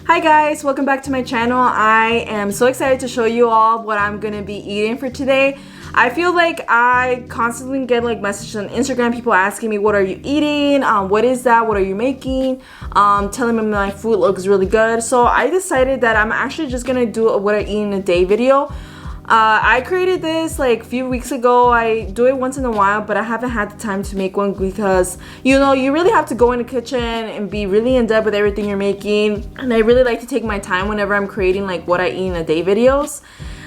Hi guys, welcome back to my channel. I am so excited to show you all what I'm gonna be eating for today. I feel like I constantly get like messages on Instagram, people asking me, what are you eating? What is that? What are you making? Telling me my food looks really good. So I decided that I'm actually just gonna do a what I eat in a day video. I created this like a few weeks ago. I do it once in a while, but I haven't had the time to make one because, you know, you really have to go in the kitchen and be really in depth with everything you're making. And I really like to take my time whenever I'm creating like what I eat in a day videos.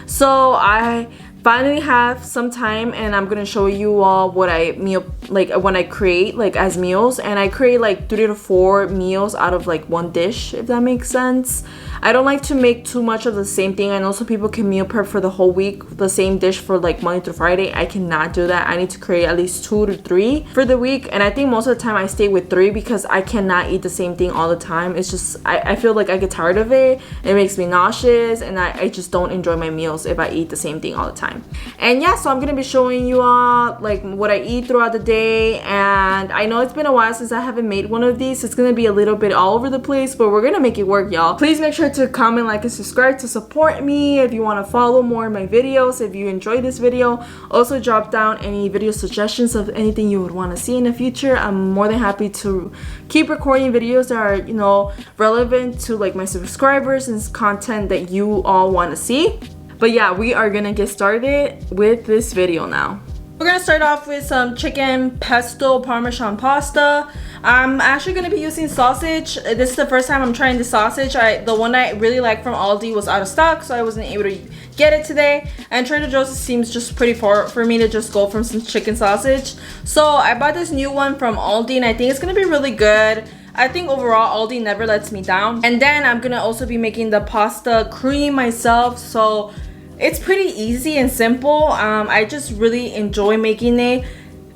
So I finally have some time and I'm gonna show you all what I when I create like as meals, and I create like 3 to 4 meals out of like one dish, if that makes sense. I don't like to make too much of the same thing. I know some people can meal prep for the whole week, the same dish for like Monday through Friday. I cannot do that. I need to create at least 2 to 3 for the week, and I think most of the time I stay with 3 because I cannot eat the same thing all the time. It's just I feel like I get tired of it. It makes me nauseous, and I just don't enjoy my meals if I eat the same thing all the time. And yeah, so I'm gonna be showing you all like what I eat throughout the day. And I know it's been a while since I haven't made one of these. It's gonna be a little bit all over the place, but we're gonna make it work, y'all. Please make sure to comment, like, and subscribe to support me. If you want to follow more of my videos, if you enjoyed this video, also drop down any video suggestions of anything you would want to see in the future. I'm more than happy to keep recording videos that are, you know, relevant to like my subscribers and content that you all want to see. But yeah, we are gonna get started with this video now. We're gonna start off with some chicken pesto Parmesan pasta. I'm actually gonna be using sausage. This is the first time I'm trying the sausage. The one I really like from Aldi was out of stock, so I wasn't able to get it today. And Trader Joe's seems just pretty far for me to just go from some chicken sausage. So I bought this new one from Aldi, and I think it's gonna be really good. I think overall Aldi never lets me down. And then I'm gonna also be making the pasta cream myself, so it's pretty easy and simple. I just really enjoy making it.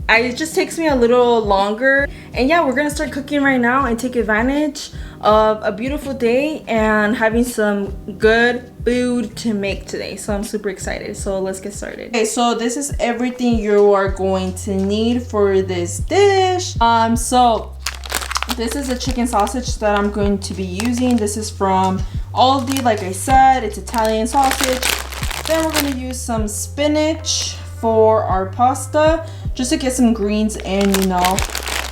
It just takes me a little longer. And yeah, we're gonna start cooking right now and take advantage of a beautiful day and having some good food to make today. So I'm super excited. So let's get started. Okay, so this is everything you are going to need for this dish. So this is a chicken sausage that I'm going to be using. This is from Aldi, like I said. It's Italian sausage. Then we're going to use some spinach for our pasta, just to get some greens in, you know.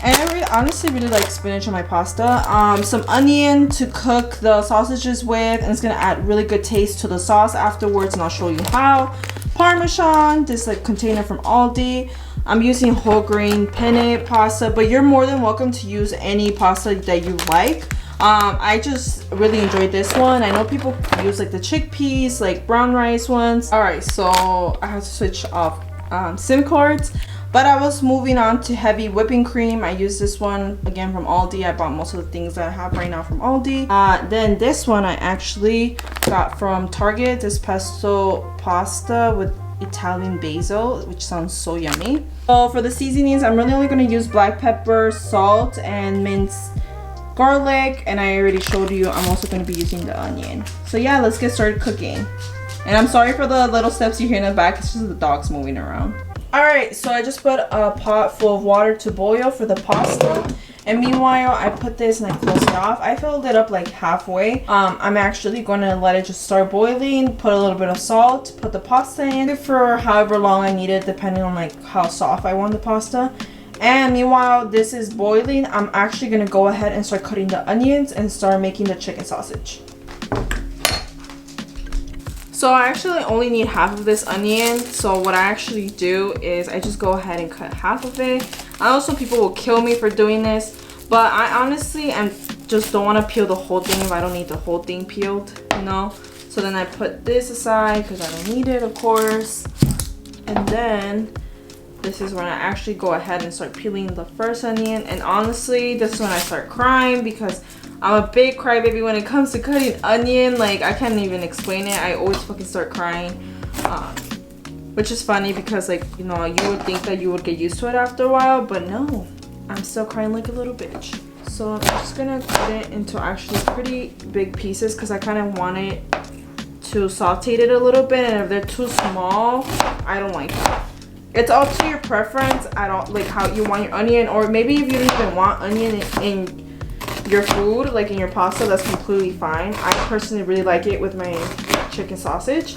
And I honestly really like spinach on my pasta. Some onion to cook the sausages with, and it's going to add really good taste to the sauce afterwards, and I'll show you how. Parmesan, this like container from Aldi. I'm using whole grain penne pasta, but you're more than welcome to use any pasta that you like. I just really enjoyed this one. I know people use like the chickpeas, like brown rice ones. All right, so I have to switch off SIM cards, but I was moving on to heavy whipping cream. I use this one again from Aldi. I bought most of the things that I have right now from Aldi. Then this one I actually got from Target, this pesto pasta with Italian basil, which sounds so yummy. So for the seasonings, I'm really only going to use black pepper, salt, and minced garlic, and I already showed you I'm also going to be using the onion. So yeah, let's get started cooking. And I'm sorry for the little steps you hear in the back. It's just the dogs moving around. All right, so I just put a pot full of water to boil for the pasta, and meanwhile I put this and I close it off. I filled it up like halfway. I'm actually going to let it just start boiling, put a little bit of salt, put the pasta in for however long I need it, depending on like how soft I want the pasta. And meanwhile this is boiling, I'm actually going to go ahead and start cutting the onions and start making the chicken sausage. So I actually only need half of this onion. So what I actually do is I just go ahead and cut half of it. I know some people will kill me for doing this, but I honestly just don't want to peel the whole thing if I don't need the whole thing peeled, you know. So then I put this aside because I don't need it, of course. And then this is when I actually go ahead and start peeling the first onion. And honestly, this is when I start crying because I'm a big crybaby when it comes to cutting onion. Like, I can't even explain it. I always fucking start crying. Which is funny because, like, you know, you would think that you would get used to it after a while. But no, I'm still crying like a little bitch. So I'm just gonna cut it into actually pretty big pieces because I kind of want it to saute it a little bit. And if they're too small, I don't like that. It's all to your preference. I don't like how you want your onion, or maybe if you don't even want onion in your food, like in your pasta, that's completely fine. I personally really like it with my chicken sausage.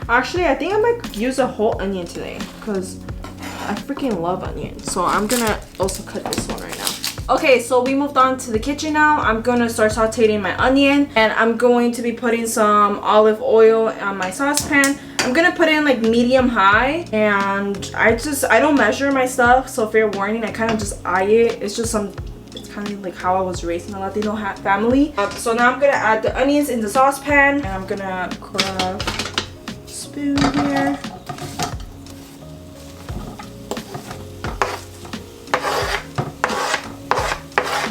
Actually, I think I might use a whole onion today because I freaking love onion. So I'm gonna also cut this one right now. Okay, so we moved on to the kitchen now. I'm gonna start sauteing my onion, and I'm going to be putting some olive oil on my saucepan. I'm gonna put in like medium high, and I don't measure my stuff, so fair warning, I kind of just eye it. It's kind of like how I was raised in a Latino family. So now I'm gonna add the onions in the saucepan, and I'm gonna grab a spoon here.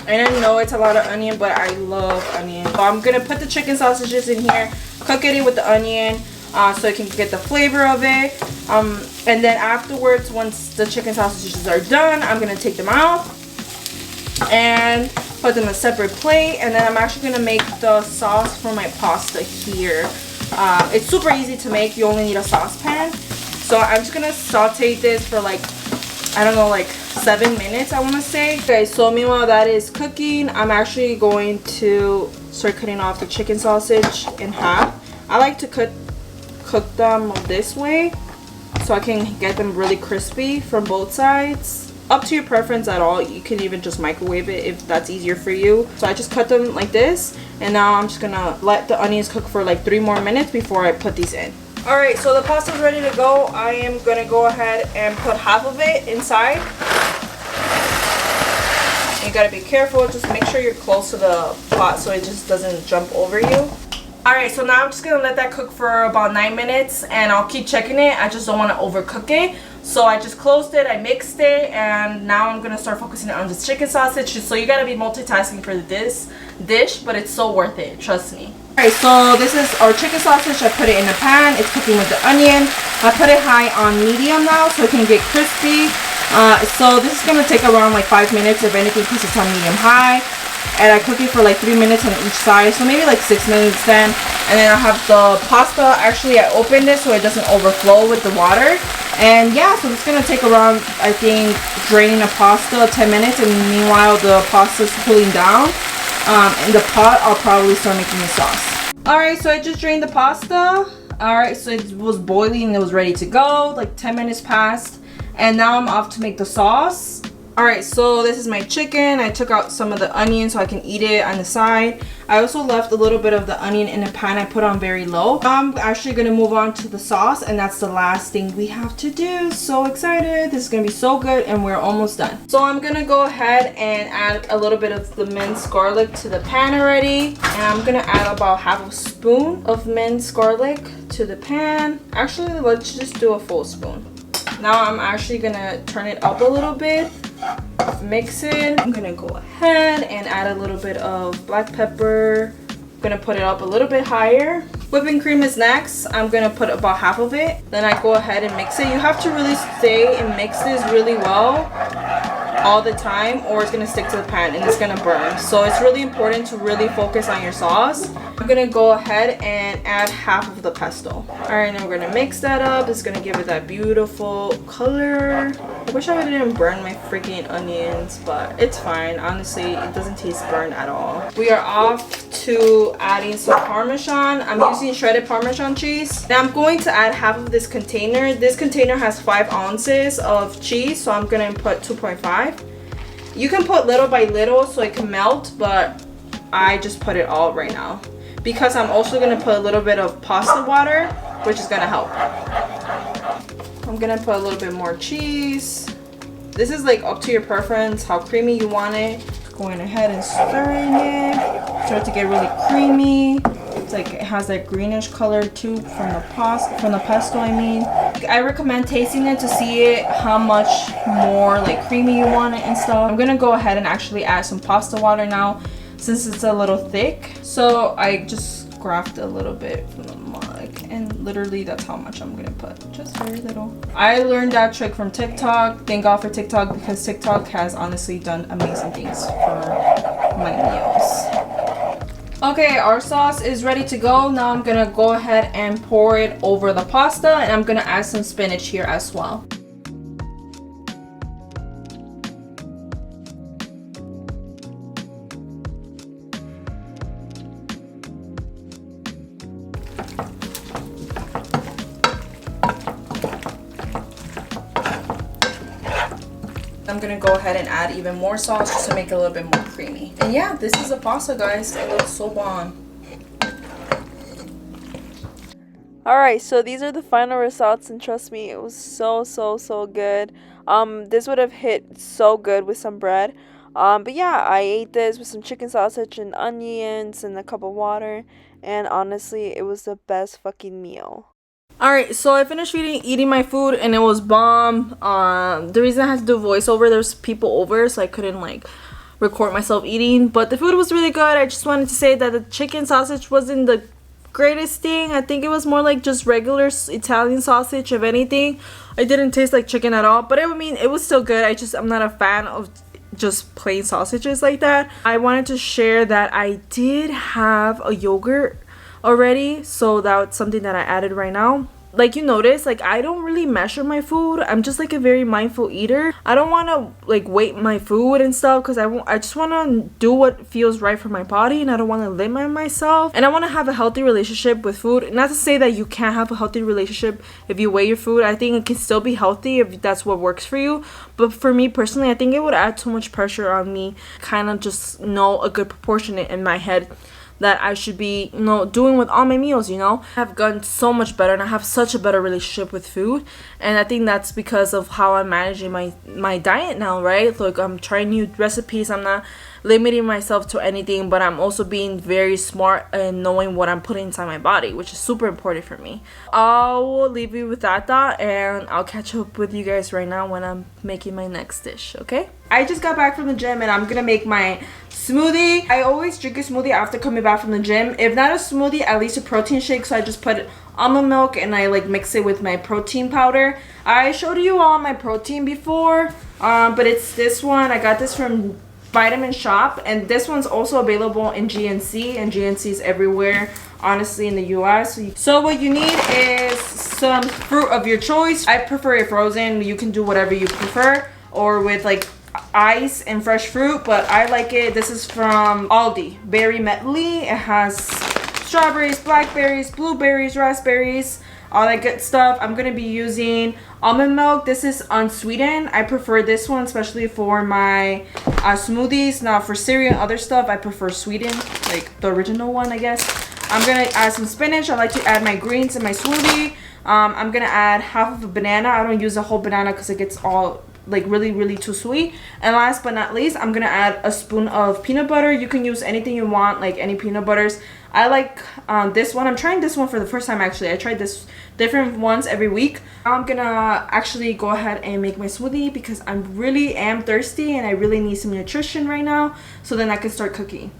And I know it's a lot of onion, but I love onion. So I'm gonna put the chicken sausages in here, cook it in with the onion, so I can get the flavor of it. And then afterwards, once the chicken sausages are done, I'm gonna take them out and put them in a separate plate. And then I'm actually gonna make the sauce for my pasta here. It's super easy to make. You only need a saucepan. So I'm just gonna saute this for like, I don't know, like 7 minutes, I want to say. Okay, so meanwhile that is cooking, I'm actually going to start cutting off the chicken sausage in half. I like to cook them this way so I can get them really crispy from both sides. Up to your preference at all. You can even just microwave it if that's easier for you. So I just cut them like this, and now I'm just gonna let the onions cook for like 3 more minutes before I put these in. Alright, so the pasta's ready to go. I am gonna go ahead and put half of it inside. You gotta be careful, just make sure you're close to the pot so it just doesn't jump over you. Alright, so now I'm just gonna let that cook for about 9 minutes, and I'll keep checking it. I just don't want to overcook it. So I just closed it, I mixed it, and now I'm gonna start focusing on this chicken sausage. So you gotta be multitasking for this dish, but it's so worth it, trust me. Alright, so this is our chicken sausage. I put it in a pan. It's cooking with the onion. I put it high on medium now so it can get crispy. So this is going to take around like 5 minutes, if anything, because it's on medium high. And I cook it for like 3 minutes on each side, so maybe like 6 minutes then. And then I have the pasta. Actually, I opened it so it doesn't overflow with the water. And yeah, so it's going to take around, I think, draining the pasta 10 minutes. And meanwhile, the pasta is cooling down. In the pot, I'll probably start making the sauce. Alright, so I just drained the pasta. Alright, so it was boiling and it was ready to go. Like 10 minutes passed. And now I'm off to make the sauce. Alright, so this is my chicken. I took out some of the onion so I can eat it on the side. I also left a little bit of the onion in the pan. I put on very low. I'm actually going to move on to the sauce, and that's the last thing we have to do. So excited. This is going to be so good, and we're almost done. So I'm going to go ahead and add a little bit of the minced garlic to the pan already. And I'm going to add about half a spoon of minced garlic to the pan. Actually, let's just do a full spoon. Now I'm actually going to turn it up a little bit. Mix it. I'm gonna go ahead and add a little bit of black pepper. I'm gonna put it up a little bit higher. Whipping cream is next. I'm gonna put about half of it. Then I go ahead and mix it. You have to really stay and mix this really well all the time, or it's gonna stick to the pan and it's gonna burn. So it's really important to really focus on your sauce. I'm gonna go ahead and add half of the pesto. Alright, now we're gonna mix that up. It's gonna give it that beautiful color. I wish I didn't burn my freaking onions, but it's fine. Honestly, it doesn't taste burned at all. We are off to adding some Parmesan. I'm using shredded Parmesan cheese. Now I'm going to add half of this container. This container has 5 ounces of cheese, so I'm gonna put 2.5. You can put little by little so it can melt, but I just put it all right now because I'm also gonna put a little bit of pasta water, which is gonna help. I'm gonna put a little bit more cheese. This is like up to your preference, how creamy you want it. Going ahead and stirring it. Start to get really creamy. It's like it has that greenish color too from the pesto, I mean. I recommend tasting it to see it, how much more like creamy you want it and stuff. I'm gonna go ahead and actually add some pasta water now since it's a little thick. So I just grafted a little bit from the mug, and literally that's how much I'm gonna put, just very little. I learned that trick from TikTok. Thank God for TikTok, because TikTok has honestly done amazing things for my meals. Okay, our sauce is ready to go. Now I'm gonna go ahead and pour it over the pasta, and I'm gonna add some spinach here as well. I'm gonna go ahead and add even more sauce just to make it a little bit more creamy. And yeah, this is the pasta, guys. It looks so bomb. Alright, so these are the final results, and trust me, it was so good. This would have hit so good with some bread. But yeah, I ate this with some chicken sausage and onions and a cup of water, and honestly, it was the best fucking meal. Alright, so I finished eating my food, and it was bomb. The reason I had to do voiceover, there's people over, so I couldn't like record myself eating, but the food was really good. I just wanted to say that the chicken sausage wasn't the greatest thing. I think it was more like just regular Italian sausage, if anything. It didn't taste like chicken at all, but I mean, it was still good. I'm not a fan of just plain sausages like that. I wanted to share that I did have a yogurt already, so that's something that I added right now. Like, you notice, like, I don't really measure my food. I'm just like a very mindful eater. I don't want to like weight my food and stuff, because I just want to do what feels right for my body, and I don't want to limit myself, and I want to have a healthy relationship with food. Not to say that you can't have a healthy relationship if you weigh your food. I think it can still be healthy if that's what works for you, but for me personally, I think it would add too much pressure on me. Kind of just know a good proportion in my head that I should be, doing with all my meals, I've gotten so much better, and I have such a better relationship with food, and I think that's because of how I'm managing my diet now, right? Like, I'm trying new recipes. I'm not limiting myself to anything, but I'm also being very smart and knowing what I'm putting inside my body, which is super important for me. I'll leave you with that thought, and I'll catch up with you guys right now when I'm making my next dish, okay? I just got back from the gym, and I'm gonna make my smoothie. I always drink a smoothie after coming back from the gym. If not a smoothie, at least a protein shake. So I just put almond milk, and I like mix it with my protein powder. I showed you all my protein before, but it's this one. I got this from Vitamin Shop, and this one's also available in GNC, and GNC is everywhere, honestly, in the US. So what you need is some fruit of your choice. I prefer it frozen. You can do whatever you prefer, or with like ice and fresh fruit, but I like it. This is from Aldi, Berry Medley. It has strawberries, blackberries, blueberries, raspberries, all that good stuff. I'm gonna be using almond milk. This is unsweetened. I prefer this one, especially for my smoothies. Now for cereal and other stuff, I prefer sweetened, like the original one, I guess. I'm gonna add some spinach. I like to add my greens in my smoothie. I'm gonna add half of a banana. I don't use a whole banana because it gets all like really too sweet. And last but not least, I'm gonna add a spoon of peanut butter. You can use anything you want, like any peanut butters. I like this one. I'm trying this one for the first time, actually. I tried this different ones every week. I'm gonna actually go ahead and make my smoothie because I really am thirsty and I really need some nutrition right now, so then I can start cooking.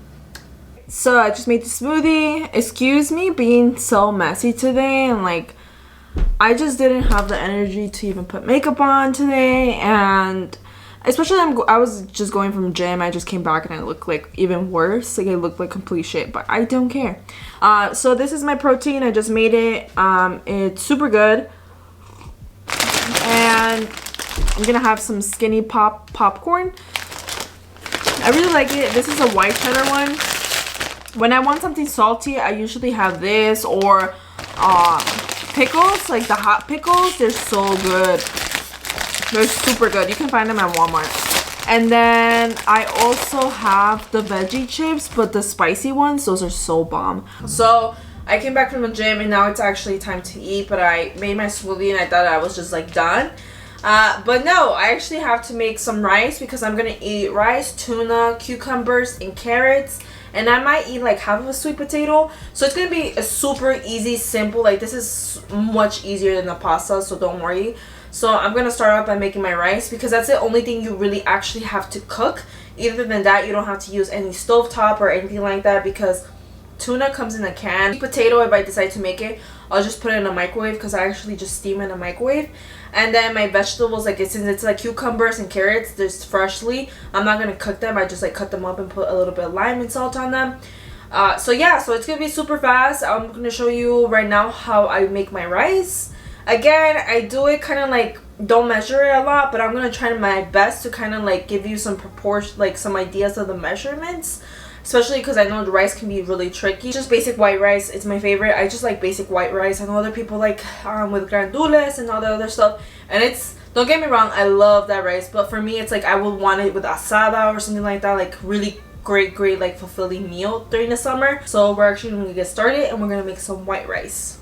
So I just made the smoothie. Excuse me being so messy today, and like I just didn't have the energy to even put makeup on today, and especially I was just going from gym. I just came back and I look like even worse. Like I look like complete shit, but I don't care. So this is my protein. I just made it. It's super good, and I'm gonna have some skinny popcorn. I really like it. This is a white cheddar one. When I want something salty, I usually have this, or pickles, like the hot pickles. They're so good. They're super good. You can find them at Walmart. And then I also have the veggie chips, but the spicy ones, those are so bomb. So I came back from the gym, and now it's actually time to eat, but I made my smoothie and I thought I was just like done. But no, I actually have to make some rice because I'm gonna eat rice, tuna, cucumbers, and carrots. And I might eat like half of a sweet potato. So it's gonna be a super easy, simple, like this is much easier than the pasta, so don't worry. So I'm gonna start off by making my rice because that's the only thing you really actually have to cook. Other than that, you don't have to use any stovetop or anything like that because tuna comes in a can. Potato, if I decide to make it, I'll just put it in a microwave because I actually just steam in a microwave. And then my vegetables, like since it's like cucumbers and carrots, just freshly, I'm not gonna cook them. I just like cut them up and put a little bit of lime and salt on them. So yeah, so it's gonna be super fast. I'm gonna show you right now how I make my rice. Again, I do it kind of like don't measure it a lot, but I'm gonna try my best to kind of like give you some proportion, like some ideas of the measurements. especially because I know the rice can be really tricky. Just basic white rice, it's my favorite. I just like basic white rice. I know other people like with grandules and all the other stuff, and it's, don't get me wrong, I love that rice, but for me it's like I would want it with asada or something like that, like really great like fulfilling meal during the summer. So we're actually going to get started and we're going to make some white rice.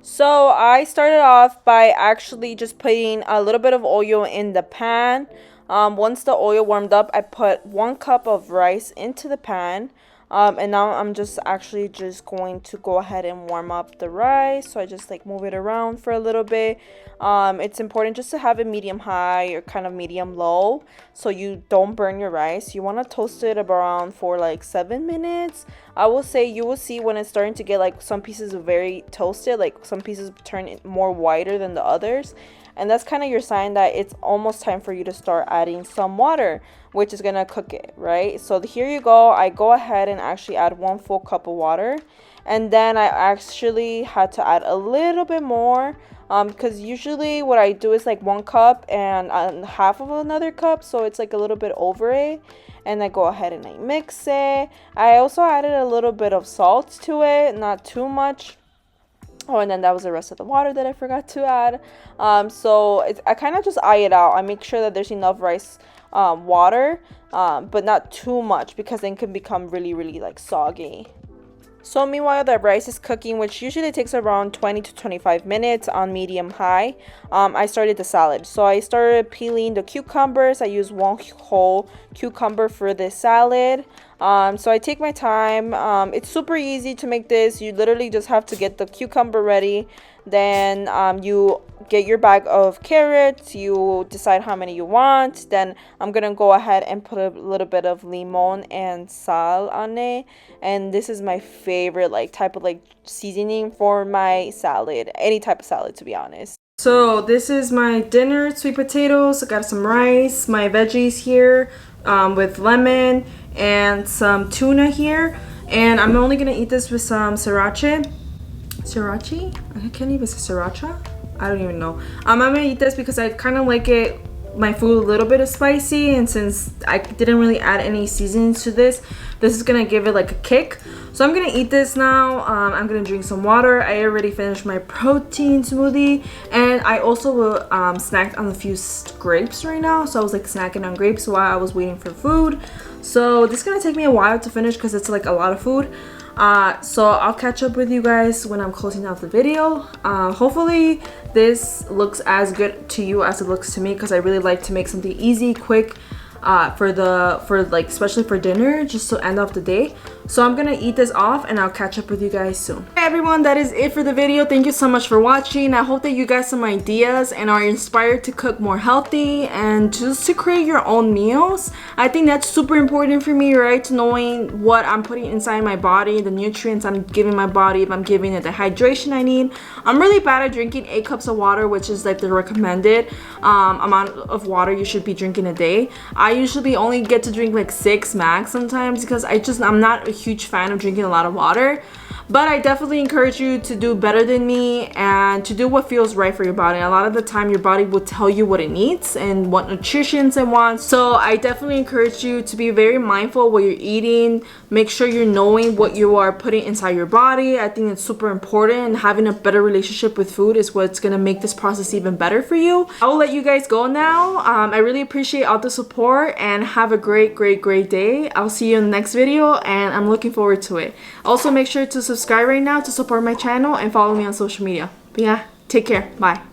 So I started off by actually just putting a little bit of oil in the pan. Once the oil warmed up, I put 1 cup of rice into the pan. And now I'm just going to go ahead and warm up the rice. So I just like move it around for a little bit. It's important just to have it medium high or kind of medium low so you don't burn your rice. You want to toast it around for like 7 minutes. I will say you will see when it's starting to get like some pieces very toasted, like some pieces turn more whiter than the others. And that's kind of your sign that it's almost time for you to start adding some water, which is going to cook it, right? So here you go. I go ahead and actually add 1 full cup of water. And then I actually had to add a little bit more because usually what I do is like 1 cup and half of another cup. So it's like a little bit over it. And I go ahead and I mix it. I also added a little bit of salt to it, not too much. Oh, and then that was the rest of the water that I forgot to add. I kind of just eye it out. I make sure that there's enough rice water, but not too much because then it can become really like soggy. So meanwhile the rice is cooking, which usually takes around 20 to 25 minutes on medium high. I started the salad. So I started peeling the cucumbers. I use 1 whole cucumber for this salad. So I take my time. It's super easy to make this. You literally just have to get the cucumber ready. Then you get your bag of carrots. You decide how many you want. Then I'm gonna go ahead and put a little bit of limon and sal on it. And this is my favorite type of seasoning for my salad, any type of salad, to be honest. So this is my dinner: sweet potatoes. I got some rice, my veggies here with lemon, and some tuna here. And I'm only gonna eat this with some sriracha. Sriracha? I can't even say sriracha. I don't even know. I'm gonna eat this because I kind of like it, my food a little bit of spicy, and since I didn't really add any seasonings to this is gonna give it like a kick. So I'm gonna eat this now. I'm gonna drink some water. I already finished my protein smoothie, and I also snacked on a few grapes right now. So I was like snacking on grapes while I was waiting for food. So this is gonna take me a while to finish because it's like a lot of food. So I'll catch up with you guys when I'm closing out the video. Hopefully this looks as good to you as it looks to me, because I really like to make something easy, quick, especially for dinner, just to end off the day. So I'm gonna eat this off and I'll catch up with you guys soon. Hey everyone, that is it for the video. Thank you so much for watching. I hope that you got some ideas and are inspired to cook more healthy and just to create your own meals. I think that's super important for me, right? Knowing what I'm putting inside my body, the nutrients I'm giving my body, if I'm giving it the hydration I need. I'm really bad at drinking 8 cups of water, which is like the recommended amount of water you should be drinking a day. I usually only get to drink like 6 max sometimes because I'm not a huge fan of drinking a lot of water. But I definitely encourage you to do better than me and to do what feels right for your body. A lot of the time your body will tell you what it needs and what nutrition it wants. So I definitely encourage you to be very mindful of what you're eating. Make sure you're knowing what you are putting inside your body. I think it's super important, and having a better relationship with food is what's gonna make this process even better for you. I will let you guys go now. I really appreciate all the support and have a great day. I'll see you in the next video and I'm looking forward to it. Also make sure to subscribe right now to support my channel and follow me on social media. But yeah, take care. Bye.